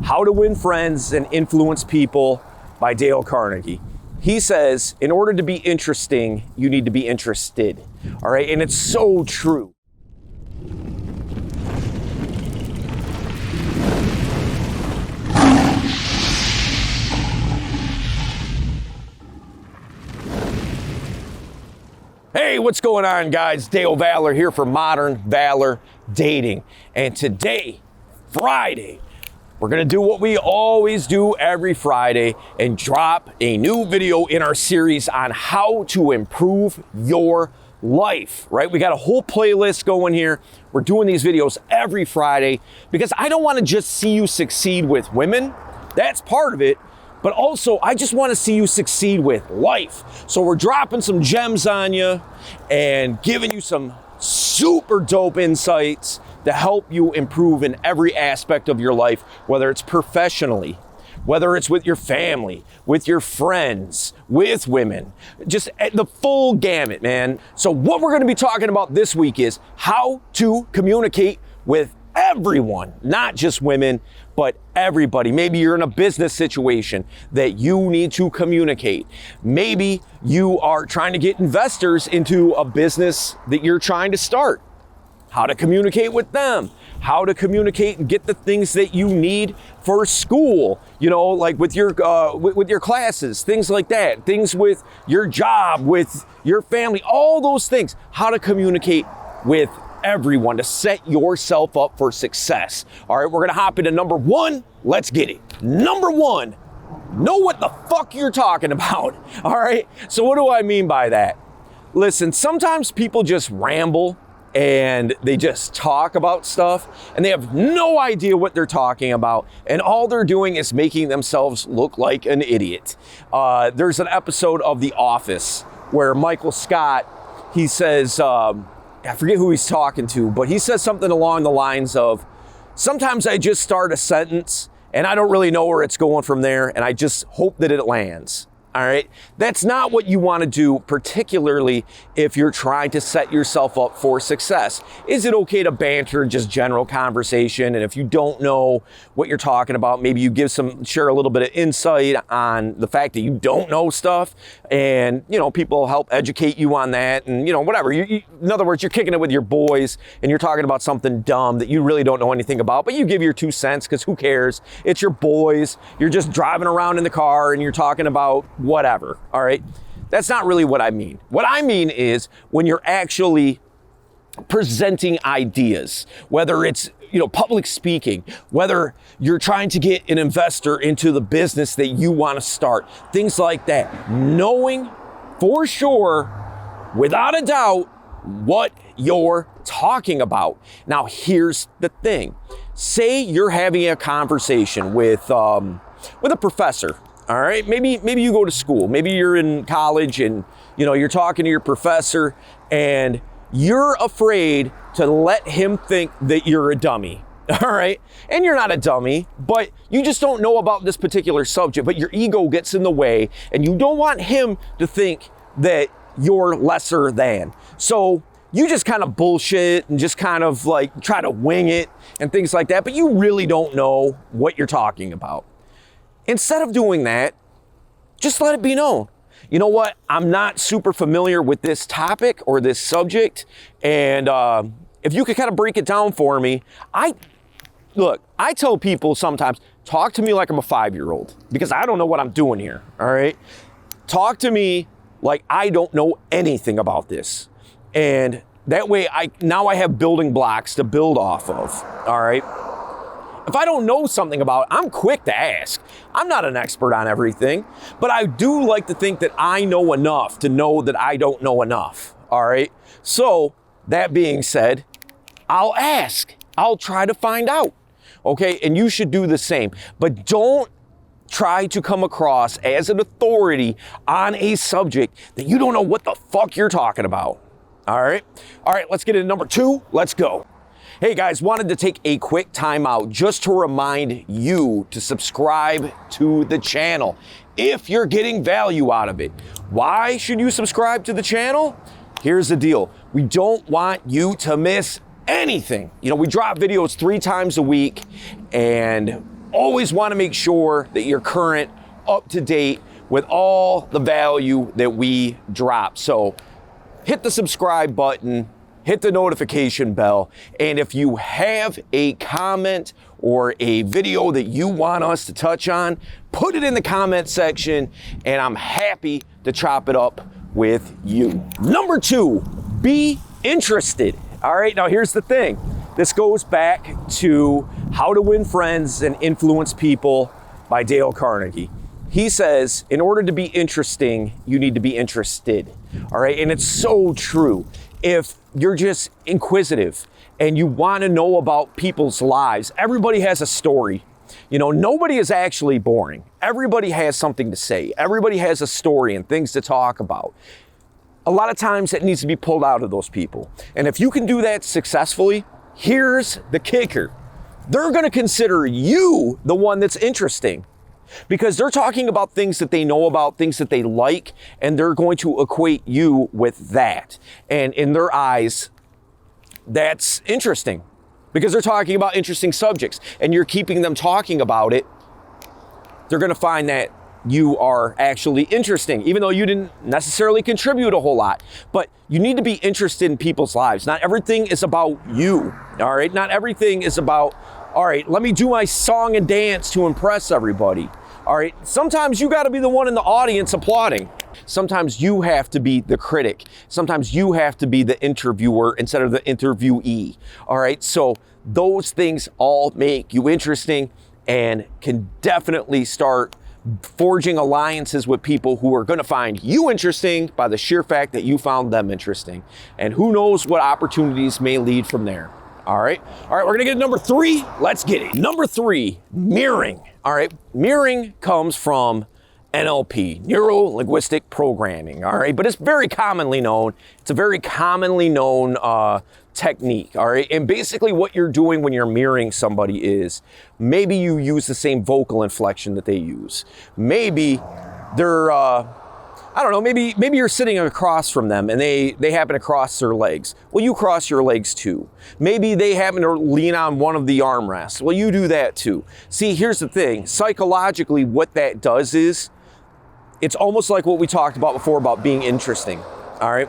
How to Win Friends and Influence People by Dale Carnegie. He says, in order to be interesting, you need to be interested. All right, and it's so true. Hey, what's going on, guys? Dale Valor here for Modern Valor Dating. And today, Friday, we're gonna do what we always do every Friday and drop a new video in our series on how to improve your life, right? We got a whole playlist going here. We're doing these videos every Friday because I don't wanna just see you succeed with women. That's part of it. But also, I just want to see you succeed with life. So we're dropping some gems on you and giving you some super dope insights to help you improve in every aspect of your life, whether it's professionally, whether it's with your family, with your friends, with women, just the full gamut, man. So what we're going to be talking about this week is how to communicate with everyone, not just women, but everybody. Maybe you're in a business situation that you need to communicate. Maybe you are trying to get investors into a business that you're trying to start. How to communicate with them, how to communicate and get the things that you need for school, you know, like with your classes, things like that, things with your job, with your family, all those things, how to communicate with everyone to set yourself up for success. All right, we're gonna hop into number one. Let's get it. Number one, know what the fuck you're talking about. All right, so what do I mean by that? Listen, sometimes people just ramble and they just talk about stuff and they have no idea what they're talking about, and all they're doing is making themselves look like an idiot. There's an episode of The Office where Michael Scott, he says, I forget who he's talking to, but he says something along the lines of, sometimes I just start a sentence and I don't really know where it's going from there, and I just hope that it lands. All right, that's not what you want to do, particularly if you're trying to set yourself up for success. Is it okay to banter, just general conversation? And if you don't know what you're talking about, maybe you share a little bit of insight on the fact that you don't know stuff, and you know, people help educate you on that, and you know, whatever. In other words, you're kicking it with your boys, and you're talking about something dumb that you really don't know anything about, but you give your 2 cents because who cares? It's your boys. You're just driving around in the car, and you're talking about whatever, all right? That's not really what I mean. What I mean is when you're actually presenting ideas, whether it's, you know, public speaking, whether you're trying to get an investor into the business that you want to start, things like that, knowing for sure, without a doubt, what you're talking about. Now, here's the thing. Say you're having a conversation with a professor. All right, maybe you go to school, maybe you're in college and you know, you're talking to your professor and you're afraid to let him think that you're a dummy. All right, and you're not a dummy, but you just don't know about this particular subject, but your ego gets in the way and you don't want him to think that you're lesser than. So you just kind of bullshit and just kind of like try to wing it and things like that, but you really don't know what you're talking about. Instead of doing that, just let it be known. You know what? I'm not super familiar with this topic or this subject. And if you could kind of break it down for me, I tell people sometimes, talk to me like I'm a 5-year-old because I don't know what I'm doing here. All right. Talk to me like I don't know anything about this. And that way I have building blocks to build off of. All right. If I don't know something about it, I'm quick to ask. I'm not an expert on everything, but I do like to think that I know enough to know that I don't know enough, all right? So that being said, I'll ask. I'll try to find out, okay? And you should do the same, but don't try to come across as an authority on a subject that you don't know what the fuck you're talking about, all right? All right, let's get into number 2. Let's go. Hey guys, wanted to take a quick time out just to remind you to subscribe to the channel if you're getting value out of it. Why should you subscribe to the channel? Here's the deal. We don't want you to miss anything. You know, we drop videos 3 times a week, and always want to make sure that you're current, up to date with all the value that we drop. So hit the subscribe button, hit the notification bell, and if you have a comment or a video that you want us to touch on, put it in the comment section, and I'm happy to chop it up with you. Number 2, be interested. All right, now here's the thing. This goes back to How to Win Friends and Influence People by Dale Carnegie. He says, in order to be interesting, you need to be interested. All right, and it's so true. If you're just inquisitive and you want to know about people's lives, everybody has a story. You know, nobody is actually boring. Everybody has something to say. Everybody has a story and things to talk about. A lot of times it needs to be pulled out of those people. And if you can do that successfully, here's the kicker. They're going to consider you the one that's interesting, because they're talking about things that they know about, things that they like, and they're going to equate you with that. And in their eyes, that's interesting because they're talking about interesting subjects and you're keeping them talking about it. They're going to find that you are actually interesting, even though you didn't necessarily contribute a whole lot. But you need to be interested in people's lives. Not everything is about you, all right? Not everything is about, all right, let me do my song and dance to impress everybody, all right? Sometimes you got to be the one in the audience applauding. Sometimes you have to be the critic. Sometimes you have to be the interviewer instead of the interviewee, all right? So those things all make you interesting and can definitely start forging alliances with people who are going to find you interesting by the sheer fact that you found them interesting. And who knows what opportunities may lead from there. All right, we're going to get to number 3. Let's get it. Number 3, mirroring. All right, mirroring comes from NLP, neuro-linguistic programming. All right, but it's very commonly known. It's a very commonly known technique, all right? And basically what you're doing when you're mirroring somebody is maybe you use the same vocal inflection that they use. Maybe they're, I don't know, maybe you're sitting across from them and they happen to cross their legs. Well, you cross your legs too. Maybe they happen to lean on one of the armrests. Well, you do that too. See, here's the thing. Psychologically, what that does is it's almost like what we talked about before about being interesting, all right?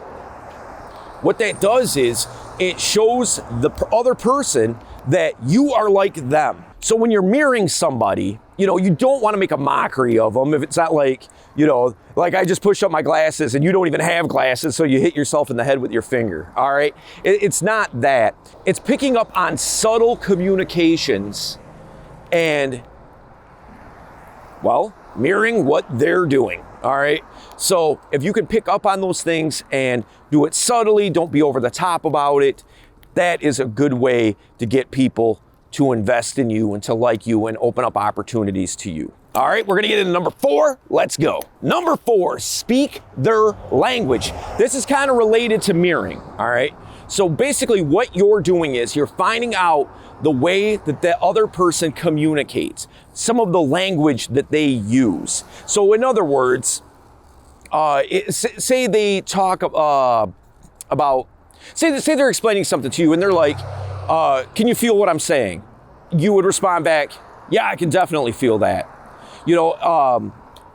What that does is it shows the other person that you are like them. So when you're mirroring somebody, you know, you don't want to make a mockery of them if it's not like, you know, like I just pushed up my glasses and you don't even have glasses, so you hit yourself in the head with your finger, all right? It's not that. It's picking up on subtle communications and, well, mirroring what they're doing, all right? So if you can pick up on those things and do it subtly, don't be over the top about it, that is a good way to get people to invest in you and to like you and open up opportunities to you. All right, we're gonna get into number 4. Let's go. Number 4, speak their language. This is kind of related to mirroring, all right? So basically what you're doing is you're finding out the way that the other person communicates, some of the language that they use. So in other words, say they talk about, say they're explaining something to you and they're like, can you feel what I'm saying? You would respond back, yeah, I can definitely feel that. You know,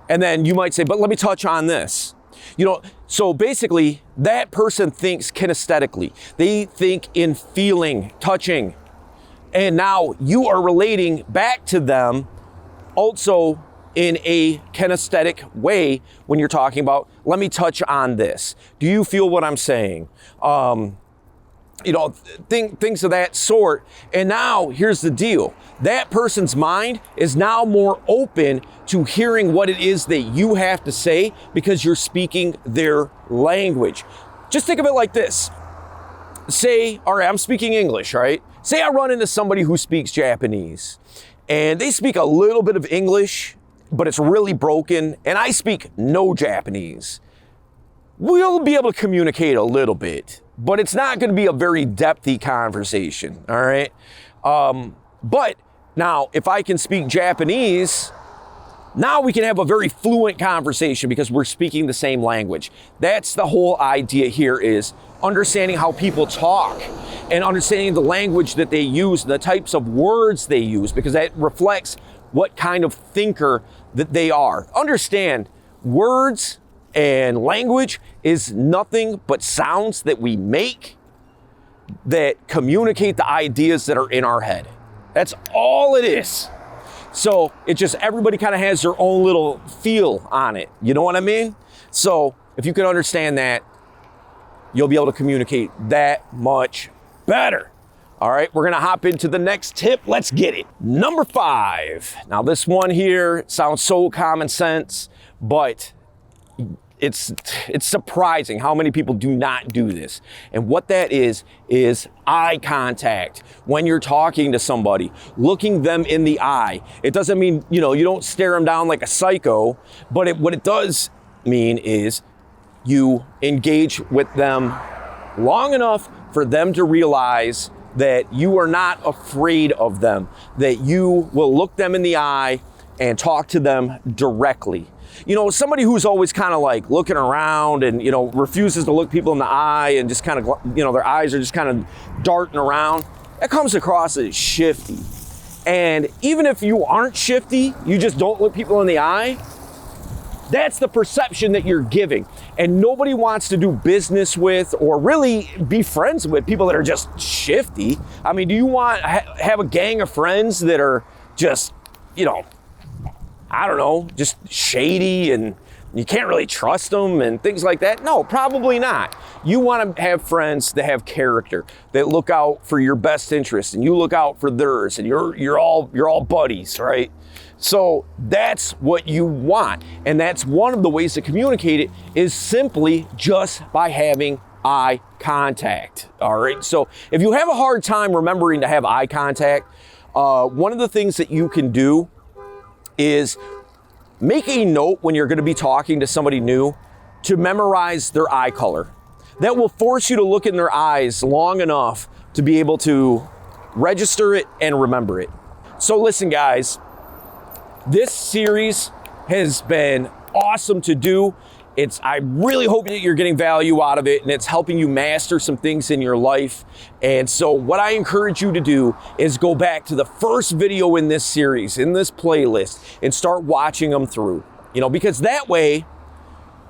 and then you might say, but let me touch on this. You know, so basically that person thinks kinesthetically. They think in feeling, touching. And now you are relating back to them also in a kinesthetic way when you're talking about, let me touch on this. Do you feel what I'm saying? You know, things of that sort. And now here's the deal. That person's mind is now more open to hearing what it is that you have to say because you're speaking their language. Just think of it like this. Say, all right, I'm speaking English, right? Say I run into somebody who speaks Japanese and they speak a little bit of English, but it's really broken, and I speak no Japanese. We'll be able to communicate a little bit, but it's not going to be a very depthy conversation, all right? But now, if I can speak Japanese, now we can have a very fluent conversation because we're speaking the same language. That's the whole idea here, is understanding how people talk and understanding the language that they use, the types of words they use, because that reflects what kind of thinker that they are. Understand, words and language is nothing but sounds that we make that communicate the ideas that are in our head. That's all it is. So it just, everybody kind of has their own little feel on it. You know what I mean? So if you can understand that, you'll be able to communicate that much better. All right, we're gonna hop into the next tip. Let's get it. Number 5. Now this one here sounds so common sense, but it's surprising how many people do not do this. And what that is eye contact. When you're talking to somebody, looking them in the eye. It doesn't mean, you don't stare them down like a psycho, but what it does mean is you engage with them long enough for them to realize that you are not afraid of them, that you will look them in the eye and talk to them directly. Somebody who's always kind of like looking around and, refuses to look people in the eye and just kind of, their eyes are just kind of darting around, that comes across as shifty. And even if you aren't shifty, you just don't look people in the eye, that's the perception that you're giving. And nobody wants to do business with or really be friends with people that are just shifty. I mean, do you want have a gang of friends that are just, I don't know, just shady and you can't really trust them and things like that? No, probably not. You want to have friends that have character, that look out for your best interest and you look out for theirs, and you're all buddies, right? So that's what you want. And that's one of the ways to communicate it, is simply just by having eye contact. All right. So if you have a hard time remembering to have eye contact, one of the things that you can do is make a note when you're going to be talking to somebody new to memorize their eye color. That will force you to look in their eyes long enough to be able to register it and remember it. So listen, guys, this series has been awesome to do. I really hope that you're getting value out of it and it's helping you master some things in your life. And so what I encourage you to do is go back to the first video in this series, in this playlist, and start watching them through, because that way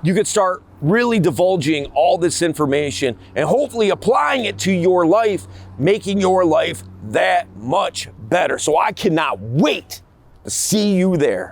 you could start really divulging all this information and hopefully applying it to your life, making your life that much better. So I cannot wait to see you there.